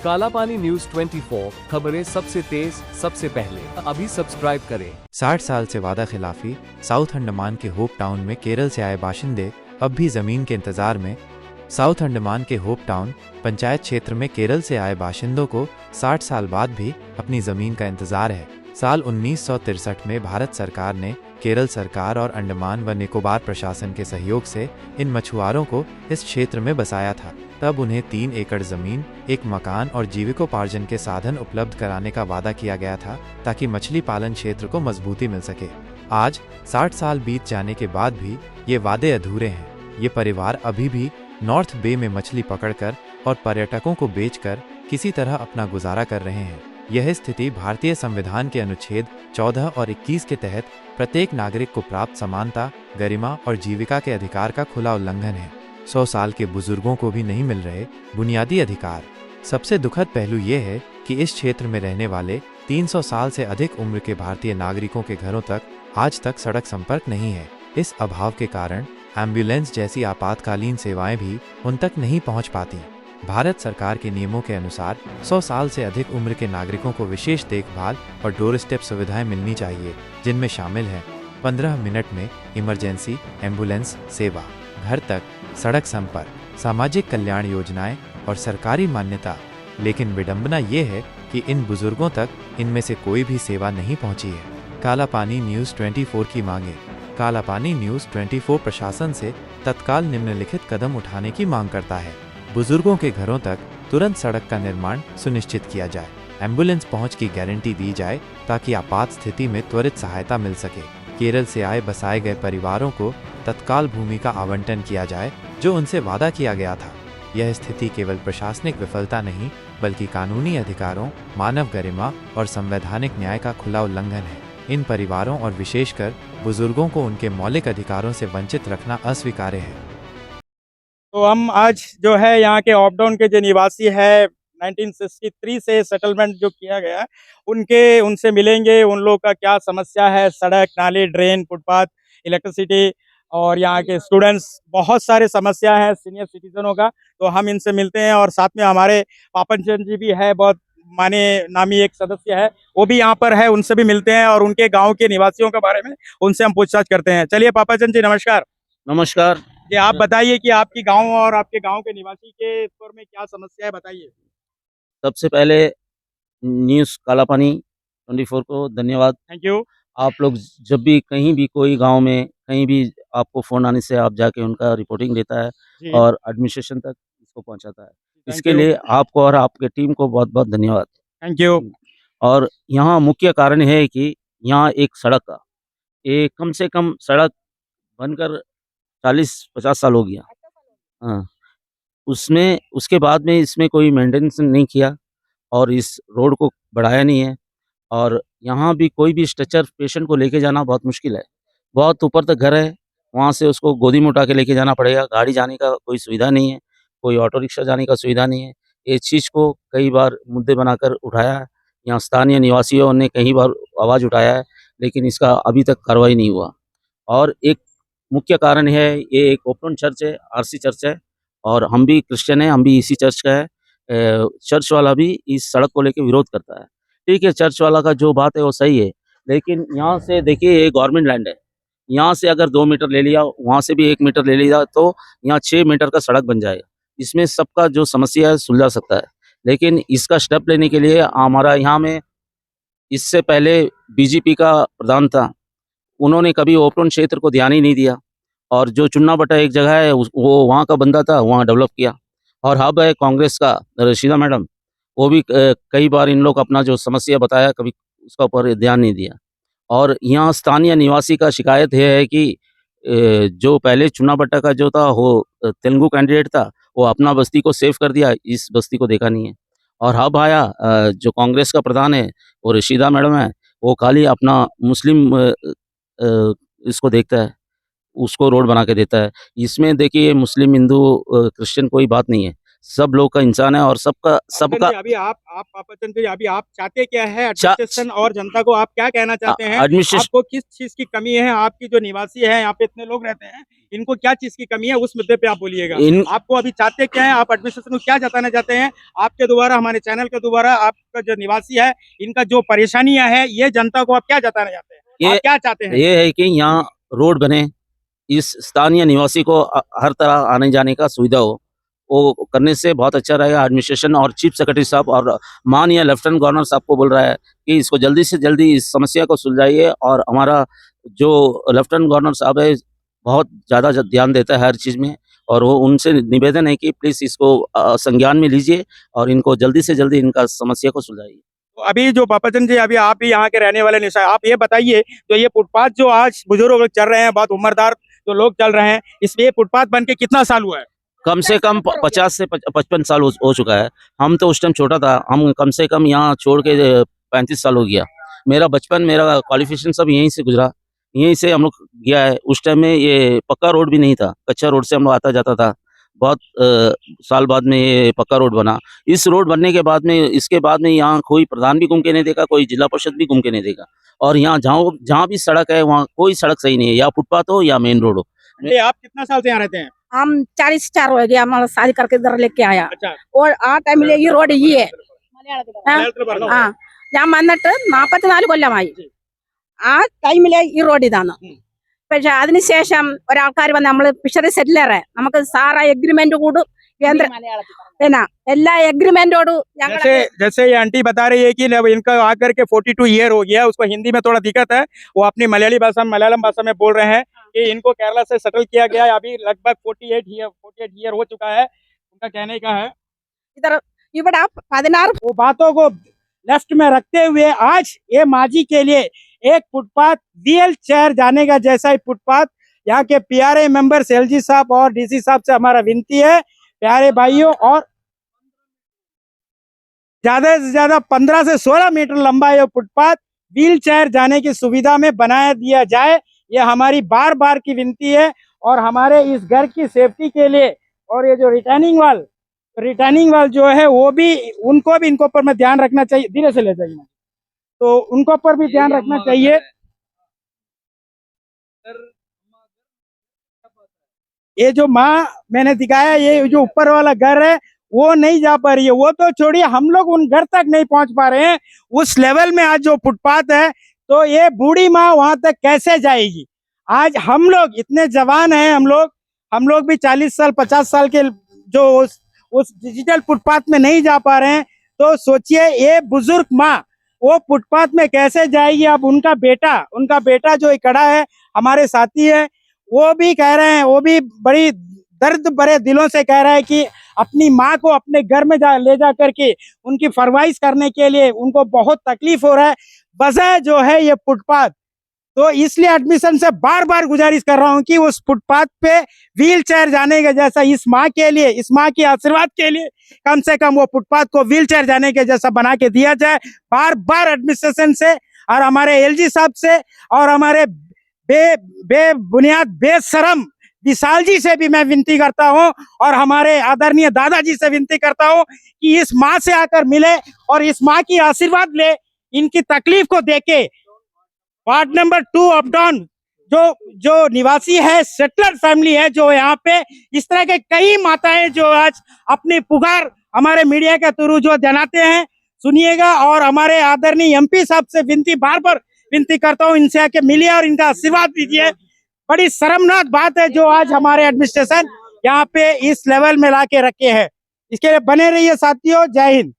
काला पानी न्यूज 24 खबरें सबसे तेज सबसे पहले अभी सब्सक्राइब करें। 60 साल से वादा खिलाफी। साउथ अंडमान के होप टाउन में केरल से आए बाशिंदे अब भी जमीन के इंतजार में। साउथ अंडमान के होप टाउन पंचायत क्षेत्र में केरल से आए बाशिंदों को 60 साल बाद भी अपनी जमीन का इंतजार है। साल 1963 में भारत सरकार ने केरल सरकार और अंडमान व निकोबार प्रशासन के सहयोग से इन मछुआरों को इस क्षेत्र में बसाया था। तब उन्हें 3 एकड़ जमीन, एक मकान और जीविकोपार्जन के साधन उपलब्ध कराने का वादा किया गया था ताकि मछली पालन क्षेत्र को मजबूती मिल सके। आज 60 साल बीत जाने के बाद भी ये वादे अधूरे हैं। ये परिवार अभी भी नॉर्थ बे में मछली पकड़कर और पर्यटकों को बेचकर किसी तरह अपना गुजारा कर रहे हैं। यह स्थिति भारतीय संविधान के अनुच्छेद 14 और 21 के तहत प्रत्येक नागरिक को प्राप्त समानता, गरिमा और जीविका के अधिकार का खुला उल्लंघन है। 100 साल के बुजुर्गों को भी नहीं मिल रहे बुनियादी अधिकार। सबसे दुखद पहलू यह है कि इस क्षेत्र में रहने वाले 300 साल से अधिक उम्र के भारतीय नागरिकों के घरों तक आज तक सड़क संपर्क नहीं है। इस अभाव के कारण एम्बुलेंस जैसी आपातकालीन सेवाएं भी उन तक नहीं पहुंच पाती। भारत सरकार के नियमों के अनुसार 100 साल से अधिक उम्र के नागरिकों को विशेष देखभाल और डोर स्टेप सुविधाएं मिलनी चाहिए, जिनमें शामिल है 15 मिनट में इमरजेंसी एम्बुलेंस सेवा, घर तक सड़क संपर्क, सामाजिक कल्याण योजनाएं और सरकारी मान्यता। लेकिन विडंबना ये है कि इन बुजुर्गों तक इनमें से कोई भी सेवा नहीं पहुंची है। काला पानी न्यूज 24 की मांगे। काला पानी न्यूज 24 प्रशासन से तत्काल निम्नलिखित कदम उठाने की मांग करता है। बुजुर्गों के घरों तक तुरंत सड़क का निर्माण सुनिश्चित किया जाए। एम्बुलेंस पहुंच की गारंटी दी जाए ताकि आपात स्थिति में त्वरित सहायता मिल सके। केरल से आए बसाए गए परिवारों को तत्काल भूमि का आवंटन किया जाए जो उनसे वादा किया गया था। यह स्थिति केवल प्रशासनिक विफलता नहीं बल्कि कानूनी अधिकारों, मानव गरिमा और संवैधानिक न्याय का खुला उल्लंघन है। इन परिवारों और विशेषकर बुजुर्गों को उनके मौलिक अधिकारों से वंचित रखना अस्वीकार्य है। तो हम आज जो है यहाँ के ऑपडाउन के जो निवासी है 1963 से सेटलमेंट जो किया गया उनसे मिलेंगे। उन लोग का क्या समस्या है, सड़क, नाली, ड्रेन, फुटपाथ, इलेक्ट्रिसिटी और यहाँ के स्टूडेंट्स, बहुत सारे समस्या है सीनियर सिटीजनों का। तो हम इनसे मिलते हैं और साथ में हमारे पापन चंद जी भी है, बहुत माने नामी एक सदस्य है, वो भी यहाँ पर है, उनसे भी मिलते हैं और उनके गाँव के निवासियों के बारे में उनसे हम पूछताछ करते हैं। चलिए पापा चंद जी, नमस्कार। नमस्कार। ये आप बताइए कि आपकी गांव और आपके गांव के निवासी के स्तर में क्या समस्या है, बताइए। सबसे पहले न्यूज़ काला पानी 24 को धन्यवाद। Thank you. आप लोग जब भी कहीं भी कोई गांव में कहीं भी आपको फ़ोन आने से आप जाके उनका रिपोर्टिंग देता है जी, और एडमिनिस्ट्रेशन तक इसको पहुंचाता है। थैंक इसके यू। लिए आपको और आपके टीम को बहुत-बहुत धन्यवाद। Thank you. और यहाँ मुख्य कारण है कि यहाँ एक सड़क का कम से कम सड़क बनकर 40-50 साल हो गया। हाँ, उसमें उसके बाद में इसमें कोई मेंटेनेंस नहीं किया और इस रोड को बढ़ाया नहीं है और यहाँ भी कोई भी स्ट्रेचर पेशेंट को लेके जाना बहुत मुश्किल है। बहुत ऊपर तक घर है, वहाँ से उसको गोदी में उठा के लेके जाना पड़ेगा। गाड़ी जाने का कोई सुविधा नहीं है, कोई ऑटो रिक्शा जाने का सुविधा नहीं है। ये चीज़ को कई बार मुद्दे बनाकर उठाया है। यहाँ स्थानीय निवासियों ने कई बार आवाज़ उठाया है, लेकिन इसका अभी तक कार्रवाई नहीं हुआ। और एक मुख्य कारण है, ये एक ओपन चर्च है, आरसी चर्च है और हम भी क्रिश्चियन हैं, हम भी इसी चर्च का है। चर्च वाला भी इस सड़क को लेके विरोध करता है। ठीक है, चर्च वाला का जो बात है वो सही है, लेकिन यहाँ से देखिए ये गवर्नमेंट लैंड है। यहाँ से अगर 2 मीटर ले लिया, वहाँ से भी 1 मीटर ले लिया तो यहाँ 6 मीटर का सड़क बन जाएगा। इसमें सबका जो समस्या है सुलझा सकता है, लेकिन इसका स्टेप लेने के लिए हमारा यहाँ में इससे पहले बीजेपी का प्रधान था, उन्होंने कभी ओपन क्षेत्र को ध्यान ही नहीं दिया और जो चुन्ना बटा एक जगह है वो वहाँ का बंदा था, वहाँ डेवलप किया। और अब है कांग्रेस का रशीदा मैडम, वो भी कई बार इन लोग अपना जो समस्या बताया, कभी उसका ऊपर ध्यान नहीं दिया। और यहाँ स्थानीय निवासी का शिकायत ये है कि जो पहले चुन्ना बट्टा का जो था वो तेलुगु कैंडिडेट था, वो अपना बस्ती को सेव कर दिया, इस बस्ती को देखा नहीं है। और अब आया जो कांग्रेस का प्रधान है वो रशीदा मैडम है, वो खाली अपना मुस्लिम इसको देखता है, उसको रोड बना के देता है। इसमें देखिए मुस्लिम, हिंदू, क्रिश्चियन कोई बात नहीं है। सब लोग का इंसान है और सबका सबका अभी आप पापाचंद जी, अभी आप चाहते क्या है एडमिनिस्ट्रेशन और जनता को, आप क्या कहना चाहते हैं? एडमिनिस्ट्रेशन आपको किस चीज की कमी है? आपकी जो निवासी है यहाँ पे इतने लोग रहते हैं, इनको क्या चीज की कमी है, उस मुद्दे पे आप बोलिएगा। इन आपको अभी चाहते क्या है, आप एडमिनिस्ट्रेशन को क्या जताना चाहते हैं? आपके द्वारा, हमारे चैनल के द्वारा, आपका जो निवासी है, इनका जो परेशानियां है, ये जनता को आप क्या जताना चाहते हैं? ये आप क्या चाहते हैं? ये है कि यहाँ रोड बने, इस स्थानीय निवासी को हर तरह आने जाने का सुविधा हो, वो करने से बहुत अच्छा रहेगा। एडमिनिस्ट्रेशन और चीफ सेक्रेटरी साहब और माननीय लेफ्टिनेंट गवर्नर साहब को बोल रहा है कि इसको जल्दी से जल्दी इस समस्या को सुलझाइए। और हमारा जो लेफ्टिनेंट गवर्नर साहब है बहुत ज़्यादा ध्यान देता है हर चीज़ में, और वो उनसे निवेदन है कि प्लीज़ इसको संज्ञान में लीजिए और इनको जल्दी से जल्दी इनका समस्या को सुलझाइए। तो अभी जो पापाचंद जी, अभी आप भी यहाँ के रहने वाले निशा, आप ये बताइए, तो ये फुटपाथ जो आज बुजुर्ग लोग चल रहे हैं, बहुत उम्रदार जो लोग चल रहे हैं, इसलिए फुटपाथ बन के कितना साल हुआ है? कम से कम 50 से 55 साल हो चुका है। हम तो उस टाइम छोटा था, हम कम से कम यहाँ छोड़ के 35 साल हो गया। मेरा बचपन, मेरा क्वालिफिकेशन सब यहीं से गुजरा, यहीं से हम लोग गया है। उस टाइम में ये पक्का रोड भी नहीं था, कच्चा रोड से हम लोग आता जाता था। बहुत साल बाद में ये पक्का रोड बना। इस रोड बनने के बाद में, इसके बाद में यहाँ कोई प्रधान भी घूम के नहीं देखा, कोई जिला परिषद भी घूम के नहीं देखा। और यहाँ जहाँ भी सड़क है वहाँ कोई सड़क सही नहीं है, या फुटपाथ हो या मेन रोड हो। ये आप कितना साल से यहाँ रहते हैं? हम 44 हो गया, हमारा शादी करके इधर लेके आया अच्छा, और ఆ టైంలో ఈ రోడ్ ఇయే ഞാൻ വന്നിട്ട് 44 കൊല്ലമായി. ആ ടൈമിലെ ഈ റോഡ് ഇതാണ്. പക്ഷെ അതിനുശേഷം ഒരാൾക്കാർ വന്ന് നമ്മൾ ഫിഷറി സെറ്റിലറെ നമുക്ക് സാറാ എഗ്രിമെന്റ് കൂടും കേന്ദ്ര പിന്നെ എല്ലാ എഗ്രിമെന്റോട് जैसे जैसे ये आंटी बता रही है कि इनका आकर के 42 ईयर हो गया, उसको हिंदी में थोड़ा दिक्कत है, वो अपनी मलयालम भाषा में बोल रहे हैं कि इनको केरला से सेटल किया गया है, अभी लगभग 48 ईयर हो चुका है, उनका कहने का है। इधर ഇവിടെ 16 वो बातों को लेफ्ट में रखते हुए आज ये माजी के लिए एक फुटपाथ, व्हील चेयर जाने का जैसा ही फुटपाथ, यहाँ के प्यारे मेंबर्स एलजी साहब और डीसी साहब से हमारा विनती है, प्यारे भाइयों, और ज्यादा से ज्यादा 15 से 16 मीटर लंबा ये फुटपाथ व्हील चेयर जाने की सुविधा में बनाया दिया जाए, ये हमारी बार बार की विनती है। और हमारे इस घर की सेफ्टी के लिए, और ये जो रिटर्निंग वाल जो है, वो भी, उनको भी, इनको पर में ध्यान रखना चाहिए। धीरे से ले जाइए, तो उनको पर भी ध्यान रखना चाहिए। ये जो माँ मैंने दिखाया, ये जो ऊपर वाला घर है, वो नहीं जा पा रही है। वो तो छोड़िए, हम लोग उन घर तक नहीं पहुंच पा रहे हैं, उस लेवल में आज जो फुटपाथ है, तो ये बूढ़ी माँ वहां तक कैसे जाएगी? आज हम लोग इतने जवान हैं, हम लोग भी 40 साल 50 साल के जो उस डिजिटल फुटपाथ में नहीं जा पा रहे हैं, तो सोचिए ये बुजुर्ग माँ वो फुटपाथ में कैसे जाएगी? अब उनका बेटा जो खड़ा है, हमारे साथी है, वो भी कह रहे हैं, वो भी बड़ी दर्द भरे दिलों से कह रहा है कि अपनी माँ को अपने घर में ले जा करके उनकी फरमाइश करने के लिए उनको बहुत तकलीफ हो रहा है, वजह जो है ये फुटपाथ। तो इसलिए एडमिशन से बार बार गुजारिश कर रहा हूँ कि उस फुटपाथ पे व्हील चेयर जाने के जैसा, इस माँ के लिए, इस माँ की आशीर्वाद के लिए, कम से कम वो फुटपाथ को व्हील चेयर जाने के जैसा बना के दिया जाए। बार बार एडमिनिस्ट्रेशन से और हमारे एलजी साहब से और हमारे बेबुनियाद बेशरम विशाल जी से भी मैं विनती करता हूं, और हमारे आदरणीय दादाजी से विनती करता हूं कि इस माँ से आकर मिले और इस माँ की आशीर्वाद ले, इनकी तकलीफ को देखे। वार्ड नंबर 2 अपडाउन जो निवासी है, सेटलर फैमिली है, जो यहाँ पे इस तरह के कई माताएं जो आज अपनी पुकार हमारे मीडिया के थ्रू जो जनाते हैं, सुनिएगा। और हमारे आदरणीय एमपी साहब से बार बार विनती करता हूँ, इनसे आके मिलिए और इनका आशीर्वाद दीजिए। बड़ी शर्मनाक बात है जो आज हमारे एडमिनिस्ट्रेशन यहाँ पे इस लेवल में ला के रखे हैं। इसके लिए बने रहिए साथियों। जय हिंद।